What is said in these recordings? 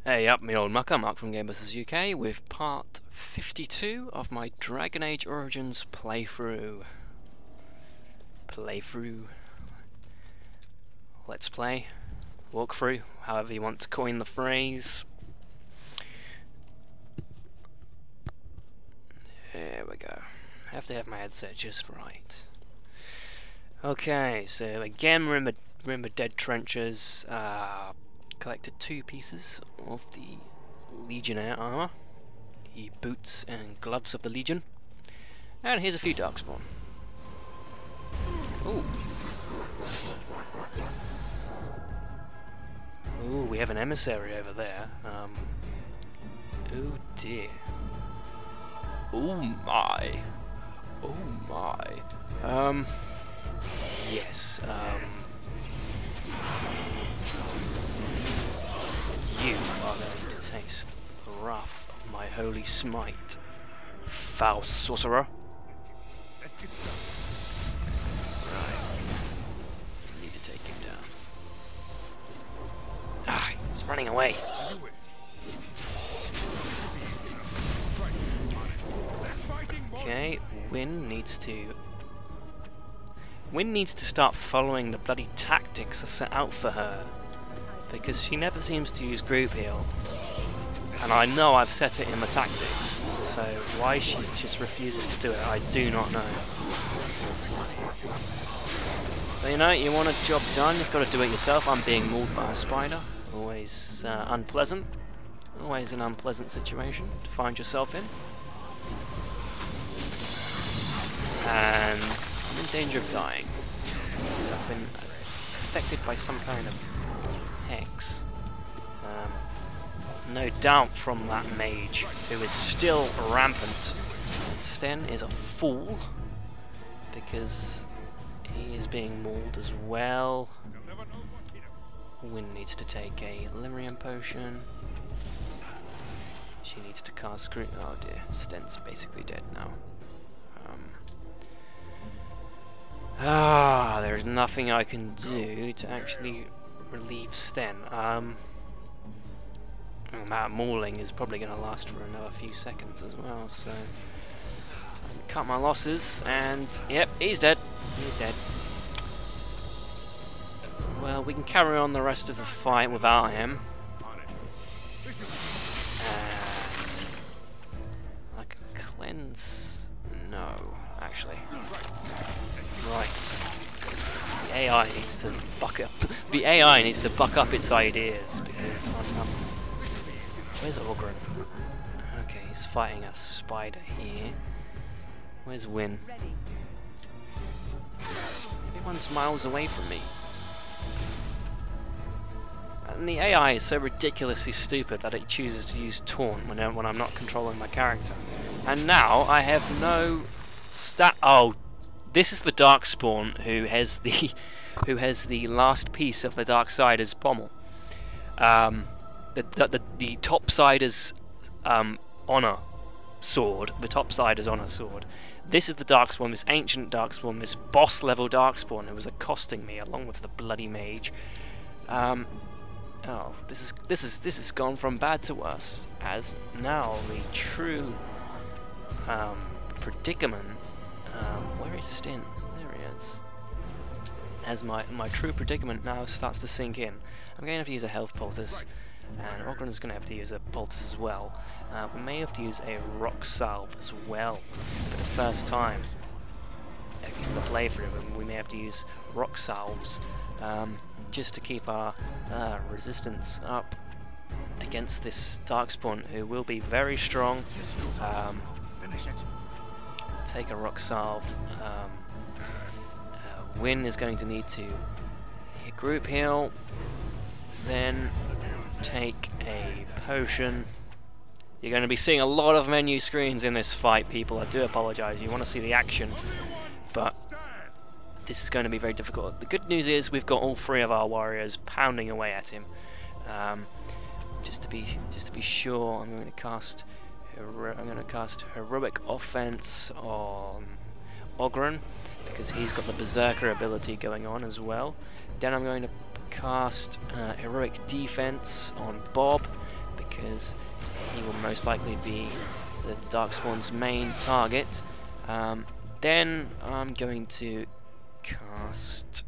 Hey up, me old mucker, Mark from GamebustersUK with part 52 of my Dragon Age Origins playthrough. Let's play. Walkthrough, however you want to coin the phrase. There we go. I have to have my headset just right. Okay, so again we're in the dead trenches. Collected 2 pieces of the Legionnaire armor, the boots and gloves of the Legion, and here's a few Darkspawn. Ooh. Ooh, we have an emissary over there. Oh dear. Oh my. Oh my. Yes, you are going to taste the wrath of my holy smite, foul sorcerer. Let's get started. Right. Need to take him down. Ah, he's running away. Okay, Wynn needs to start following the bloody tactics I set out for her, because she never seems to use group heal, and I know I've set it in the tactics, so why she just refuses to do it, I do not know. But you know, you want a job done, you've got to do it yourself. I'm being mauled by a spider, always unpleasant, always an unpleasant situation to find yourself in. And I'm in danger of dying, because I've been affected by some kind of hex. No doubt from that mage, who is still rampant. Sten is a fool, because he is being mauled as well. Wynn needs to take a Limerian potion. She needs to cast Screw. Oh dear, Sten's basically dead now. There's nothing I can do to actually relieve Sten. That mauling is probably going to last for another few seconds as well, so cut my losses, and yep, he's dead. He's dead. Well, we can carry on the rest of the fight without him. And I can cleanse. No, actually. Right. The AI needs to buck up. The AI needs to buck up its ideas, because I'm. Where's Ogren? Okay, he's fighting a spider here. Where's Wynn? Everyone's miles away from me. And the AI is so ridiculously stupid that it chooses to use taunt when I'm not controlling my character. And now I have no stat. Oh, this is the Darkspawn who has the last piece of the Darksider's pommel. The Topsider's honor sword, the Topsider's honor sword. This is the Darkspawn, this Ancient Darkspawn, this boss level Darkspawn who was accosting me along with the bloody mage. Oh, this has gone from bad to worse, as now the true predicament. Where is Stin? There he is. As my true predicament now starts to sink in. I'm going to have to use a health poultice, and Ogren's going to have to use a poultice as well. We may have to use a rock salve as well for the first time in the playthrough. We may have to use rock salves just to keep our resistance up against this Darkspawn, who will be very strong. Take a rock salve. Wynn is going to need to group heal, then take a potion. You're going to be seeing a lot of menu screens in this fight, people. I do apologize. You want to see the action, but this is going to be very difficult. The good news is we've got all 3 of our warriors pounding away at him. Just to be sure, I'm going to cast heroic offense on Ogren, because he's got the berserker ability going on as well. Then I'm going to cast heroic defense on Bob, because he will most likely be the Darkspawn's main target. Then I'm going to cast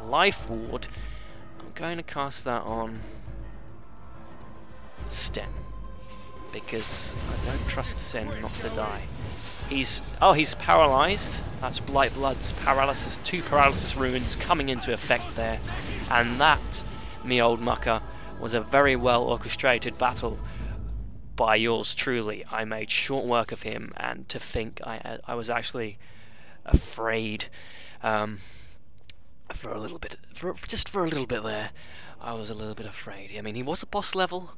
Life Ward. I'm going to cast that on Sten, because I don't trust Sten not to die. He's paralysed. That's Blightblood's paralysis, 2 paralysis runes coming into effect there, and that, me old mucker, was a very well orchestrated battle by yours truly. I made short work of him, and to think I was actually afraid for a little bit, just for a little bit there. I was a little bit afraid. I mean, he was a boss level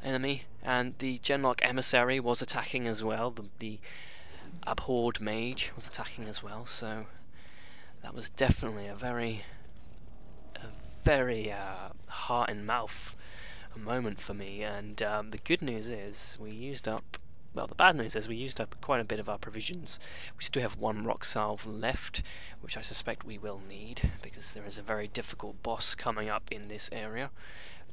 enemy, and the Genlock Emissary was attacking as well. The Abhorred Mage was attacking as well, so that was definitely a very heart and mouth moment for me. And the good news is we used up, well, the bad news is we used up quite a bit of our provisions. We still have 1 rock salve left, which I suspect we will need, because there is a very difficult boss coming up in this area.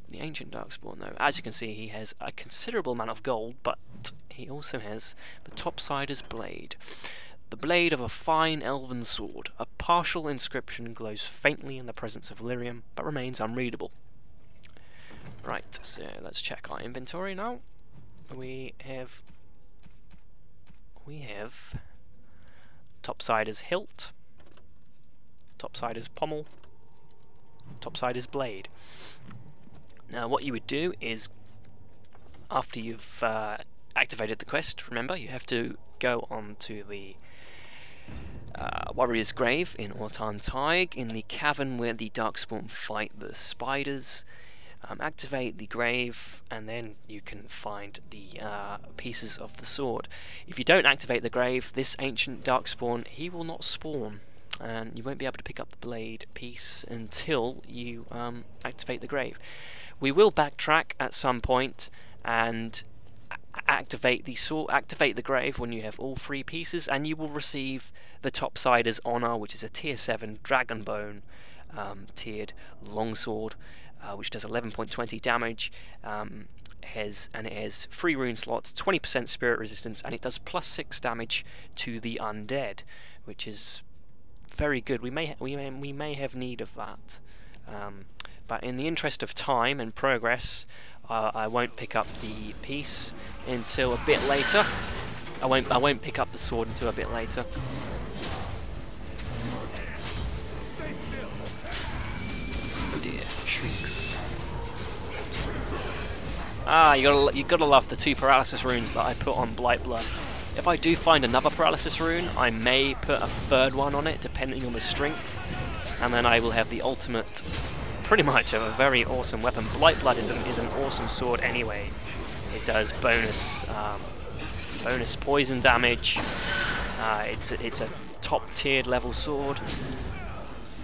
The Ancient Darkspawn, though, as you can see, he has a considerable amount of gold, but he also has the Topsider's blade. The blade of a fine elven sword. A partial inscription glows faintly in the presence of lyrium, but remains unreadable. Right, so let's check our inventory now. We have Topsider's hilt, Topsider's pommel, Topsider's blade. Now what you would do is, after you've activated the quest, remember you have to go on to the Warrior's Grave in Ortan Taig, in the cavern where the Darkspawn fight the spiders. Activate the grave, and then you can find the pieces of the sword. If you don't activate the grave, this Ancient Darkspawn, he will not spawn, and you won't be able to pick up the blade piece until you activate the grave. We will backtrack at some point and activate the grave when you have all 3 pieces, and you will receive the Topsider's Honor, which is a tier 7 Dragonbone tiered longsword, which does 11.20 damage. It has 3 rune slots, 20% spirit resistance, and it does +6 damage to the undead, which is very good. We may have need of that. But in the interest of time and progress, I won't pick up the piece until a bit later. I won't pick up the sword until a bit later. Oh dear, shrieks. You gotta love the 2 paralysis runes that I put on Blightblood. If I do find another paralysis rune, I may put a 3rd one on it, depending on the strength, and then I will have the ultimate, pretty much, of a very awesome weapon. Blightblood is an awesome sword anyway. It does bonus poison damage. It's a top-tiered level sword.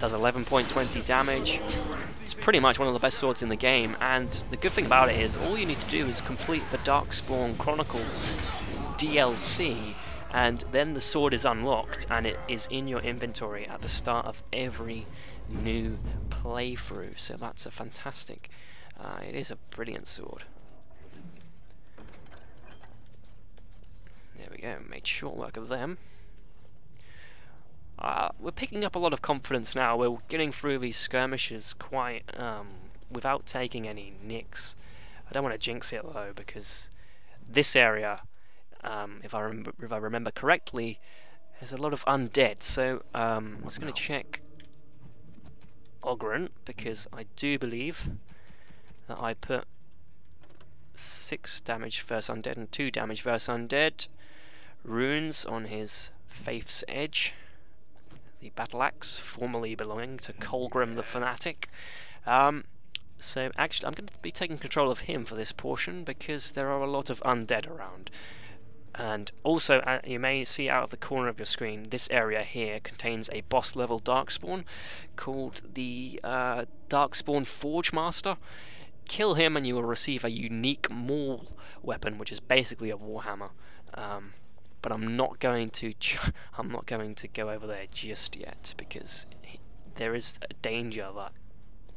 Does 11.20 damage. It's pretty much one of the best swords in the game, and the good thing about it is all you need to do is complete the Darkspawn Chronicles DLC, and then the sword is unlocked, and it is in your inventory at the start of every new playthrough. So that's a fantastic, it is a brilliant sword. There we go, made short work of them. We're picking up a lot of confidence now. We're getting through these skirmishes quite without taking any nicks. I don't want to jinx it though, because this area, if I remember correctly, has a lot of undead. So I'm just going to check Ogryn, because I do believe that I put 6 damage versus undead and 2 damage versus undead runes on his Faith's Edge, the battle axe formerly belonging to Colgrim the Fanatic. So actually I'm going to be taking control of him for this portion, because there are a lot of undead around. And also, you may see out of the corner of your screen, this area here contains a boss level Darkspawn called the Darkspawn Forge Master. Kill him and you will receive a unique maul weapon, which is basically a warhammer. But I'm not going to go over there just yet, because there is a danger that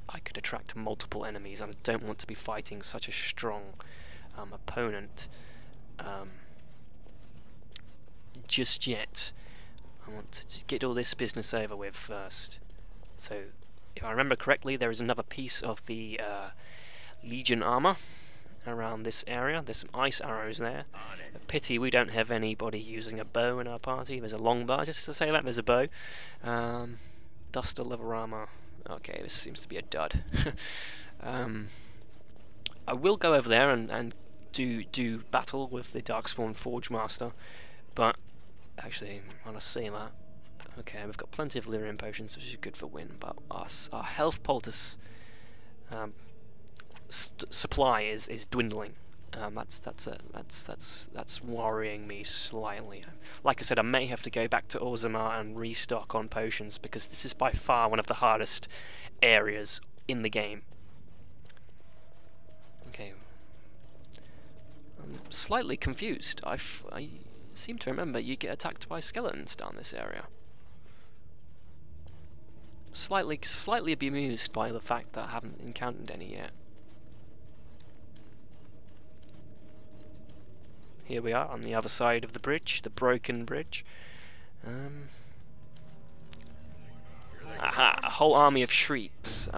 I could attract multiple enemies, and I don't want to be fighting such a strong opponent just yet. I want to get all this business over with first. So, if I remember correctly, there is another piece of the Legion armor around this area. There's some ice arrows there. A pity we don't have anybody using a bow in our party. There's a long bow, just to say that, there's a bow. Duster leather armor. Okay, this seems to be a dud. I will go over there and do battle with the Darkspawn Forge Master, but actually, when I see that, okay, we've got plenty of Lyrium potions, which is good for win, but our health poultice supply is dwindling. That's worrying me slightly. Like I said, I may have to go back to Orzammar and restock on potions, because this is by far one of the hardest areas in the game. Okay, I'm slightly confused. I seem to remember you get attacked by skeletons down this area. Slightly bemused by the fact that I haven't encountered any yet. Here we are on the other side of the bridge, the broken bridge. Aha, a whole army of shrieks.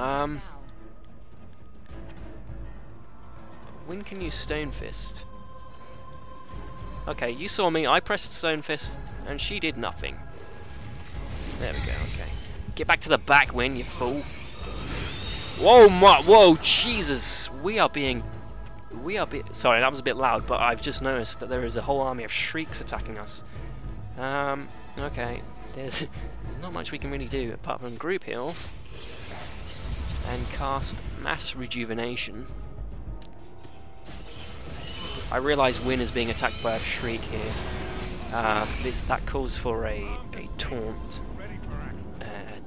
When can you Stone Fist? Okay, you saw me, I pressed Stone Fist, and she did nothing. There we go, okay. Get back to the back, Win, you fool. Whoa, Jesus! Sorry, that was a bit loud, but I've just noticed that there is a whole army of shrieks attacking us. Okay, there's not much we can really do apart from group heal and cast mass rejuvenation. I realise Win is being attacked by a shriek here. That calls for a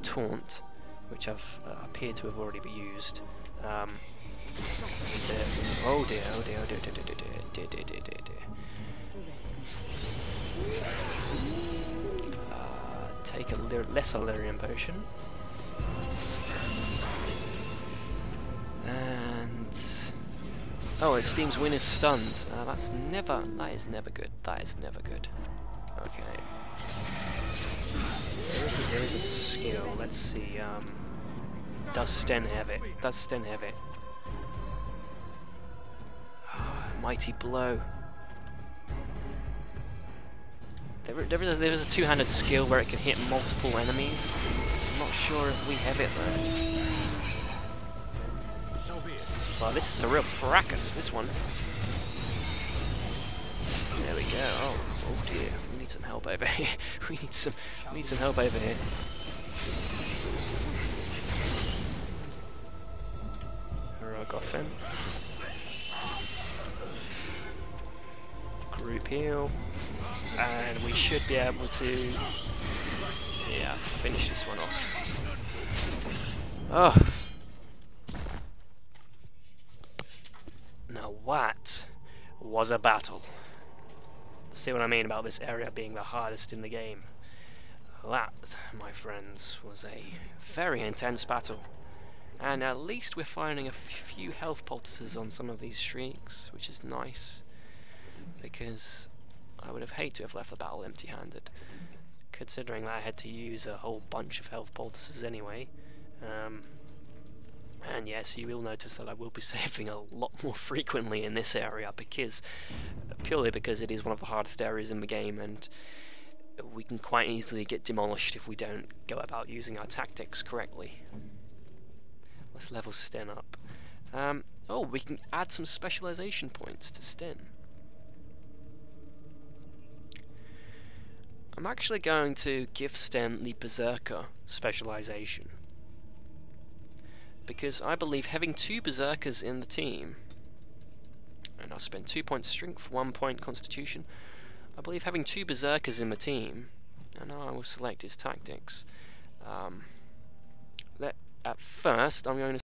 taunt, which I've appear to have already been used. Oh dear. Take a lesser Lyrium potion. And oh, it seems Win is stunned. That is never good. That is never good. Okay. There is a skill. Let's see. Does Sten have it? Does Sten have it? Mighty blow. There is a two-handed skill where it can hit multiple enemies. I'm not sure if we have it though. Well, this is a real fracas, this one. There we go. Oh dear. We need some help over here. we need some help over here. Heroic offense. Group heal, and we should be able to, yeah, finish this one off. Oh, now that was a battle. See what I mean about this area being the hardest in the game? That, my friends, was a very intense battle, and at least we're finding a few health poultices on some of these shrieks, which is nice. Because I would have hated to have left the battle empty-handed, considering that I had to use a whole bunch of health poultices anyway. And yes, you will notice that I will be saving a lot more frequently in this area, purely because it is one of the hardest areas in the game, and we can quite easily get demolished if we don't go about using our tactics correctly. Let's level Sten up. Oh, we can add some specialization points to Sten. I'm actually going to give Sten the Berserker specialization, because I believe having 2 Berserkers in the team, and I'll spend 2 points strength, 1 point constitution, I believe having 2 Berserkers in the team, and now I will select his tactics. At first I'm going to